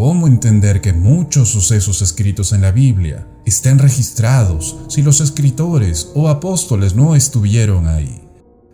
¿Cómo entender que muchos sucesos escritos en la Biblia estén registrados si los escritores o apóstoles no estuvieron ahí?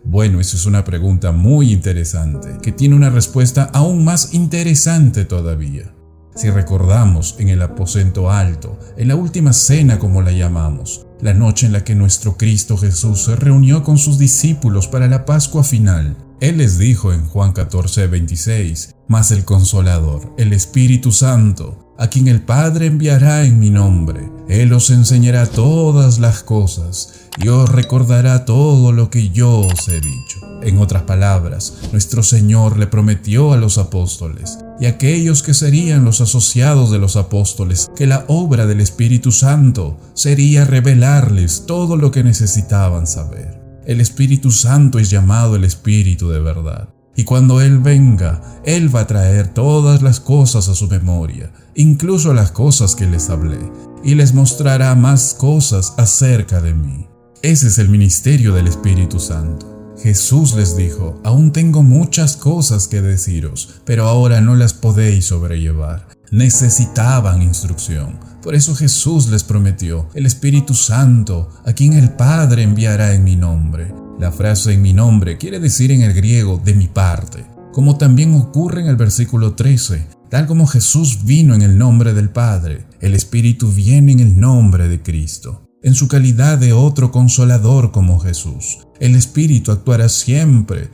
Bueno, esa es una pregunta muy interesante, que tiene una respuesta aún más interesante todavía. Si recordamos en el aposento alto, en la última cena como la llamamos, la noche en la que nuestro Cristo Jesús se reunió con sus discípulos para la Pascua final, Él les dijo en Juan 14:26, «Mas el Consolador, el Espíritu Santo, a quien el Padre enviará en mi nombre, Él os enseñará todas las cosas y os recordará todo lo que yo os he dicho». En otras palabras, nuestro Señor le prometió a los apóstoles y a aquellos que serían los asociados de los apóstoles que la obra del Espíritu Santo sería revelarles todo lo que necesitaban saber. El Espíritu Santo es llamado el Espíritu de verdad. Y cuando Él venga, Él va a traer todas las cosas a su memoria, incluso las cosas que les hablé, y les mostrará más cosas acerca de mí. Ese es el ministerio del Espíritu Santo. Jesús les dijo, «Aún tengo muchas cosas que deciros, pero ahora no las podéis sobrellevar». Necesitaban instrucción. Por eso Jesús les prometió el Espíritu Santo, a quien el Padre enviará en mi nombre. La frase «en mi nombre» quiere decir en el griego «de mi parte», como también ocurre en el versículo 13. Tal como Jesús vino en el nombre del Padre, el Espíritu viene en el nombre de Cristo. En su calidad de otro consolador como Jesús, el Espíritu actuará siempre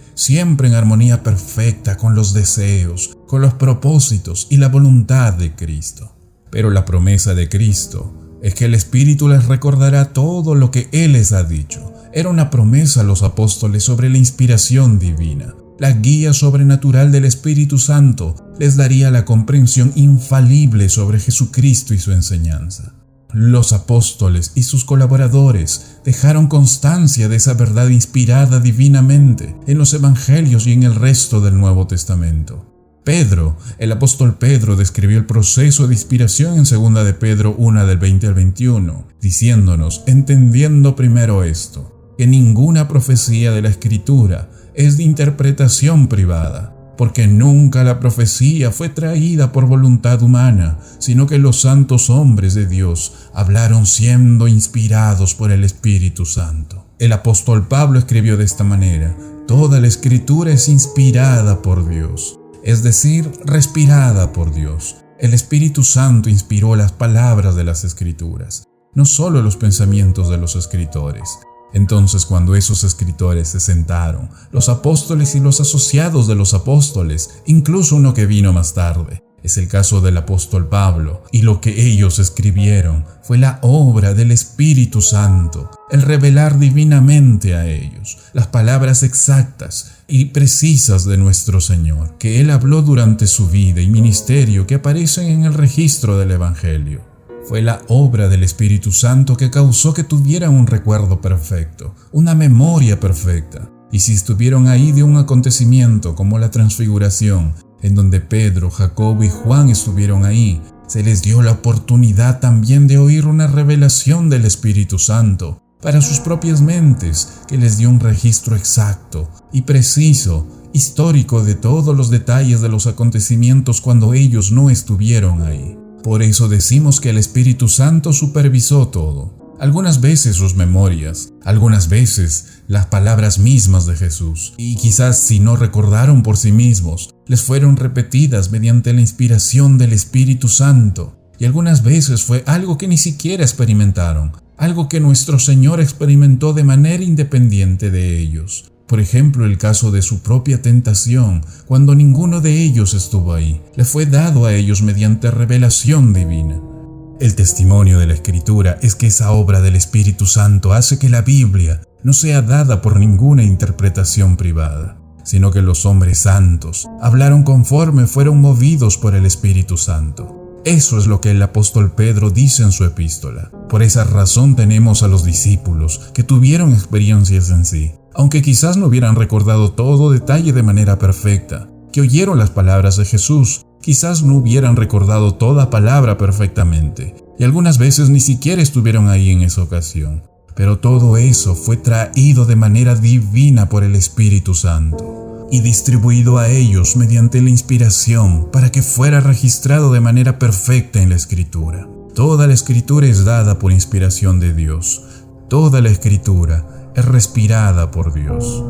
en armonía perfecta con los deseos, con los propósitos y la voluntad de Cristo. Pero la promesa de Cristo es que el Espíritu les recordará todo lo que Él les ha dicho. Era una promesa a los apóstoles sobre la inspiración divina. La guía sobrenatural del Espíritu Santo les daría la comprensión infalible sobre Jesucristo y su enseñanza. Los apóstoles y sus colaboradores dejaron constancia de esa verdad inspirada divinamente en los evangelios y en el resto del Nuevo Testamento. Pedro, el apóstol Pedro, describió el proceso de inspiración en 2 de Pedro 1 del 20 al 21, diciéndonos, entendiendo primero esto, que ninguna profecía de la Escritura es de interpretación privada, porque nunca la profecía fue traída por voluntad humana, sino que los santos hombres de Dios hablaron siendo inspirados por el Espíritu Santo. El apóstol Pablo escribió de esta manera: toda la Escritura es inspirada por Dios, es decir, respirada por Dios. El Espíritu Santo inspiró las palabras de las Escrituras, no solo los pensamientos de los escritores. Entonces, cuando esos escritores se sentaron, los apóstoles y los asociados de los apóstoles, incluso uno que vino más tarde, es el caso del apóstol Pablo, y lo que ellos escribieron fue la obra del Espíritu Santo, el revelar divinamente a ellos las palabras exactas y precisas de nuestro Señor, que Él habló durante su vida y ministerio que aparecen en el registro del Evangelio. Fue la obra del Espíritu Santo que causó que tuvieran un recuerdo perfecto, una memoria perfecta. Y si estuvieron ahí de un acontecimiento como la transfiguración, en donde Pedro, Jacobo y Juan estuvieron ahí, se les dio la oportunidad también de oír una revelación del Espíritu Santo para sus propias mentes, que les dio un registro exacto y preciso, histórico de todos los detalles de los acontecimientos cuando ellos no estuvieron ahí. Por eso decimos que el Espíritu Santo supervisó todo. Algunas veces sus memorias, algunas veces las palabras mismas de Jesús. Y quizás si no recordaron por sí mismos, les fueron repetidas mediante la inspiración del Espíritu Santo. Y algunas veces fue algo que ni siquiera experimentaron, algo que nuestro Señor experimentó de manera independiente de ellos. Por ejemplo, el caso de su propia tentación, cuando ninguno de ellos estuvo ahí, le fue dado a ellos mediante revelación divina. El testimonio de la Escritura es que esa obra del Espíritu Santo hace que la Biblia no sea dada por ninguna interpretación privada, sino que los hombres santos hablaron conforme fueron movidos por el Espíritu Santo. Eso es lo que el apóstol Pedro dice en su epístola. Por esa razón tenemos a los discípulos que tuvieron experiencias en sí, aunque quizás no hubieran recordado todo detalle de manera perfecta, que oyeron las palabras de Jesús, quizás no hubieran recordado toda palabra perfectamente, y algunas veces ni siquiera estuvieron ahí en esa ocasión. Pero todo eso fue traído de manera divina por el Espíritu Santo. y distribuido a ellos mediante la inspiración para que fuera registrado de manera perfecta en la Escritura. Toda la Escritura es dada por inspiración de Dios. Toda la Escritura es respirada por Dios.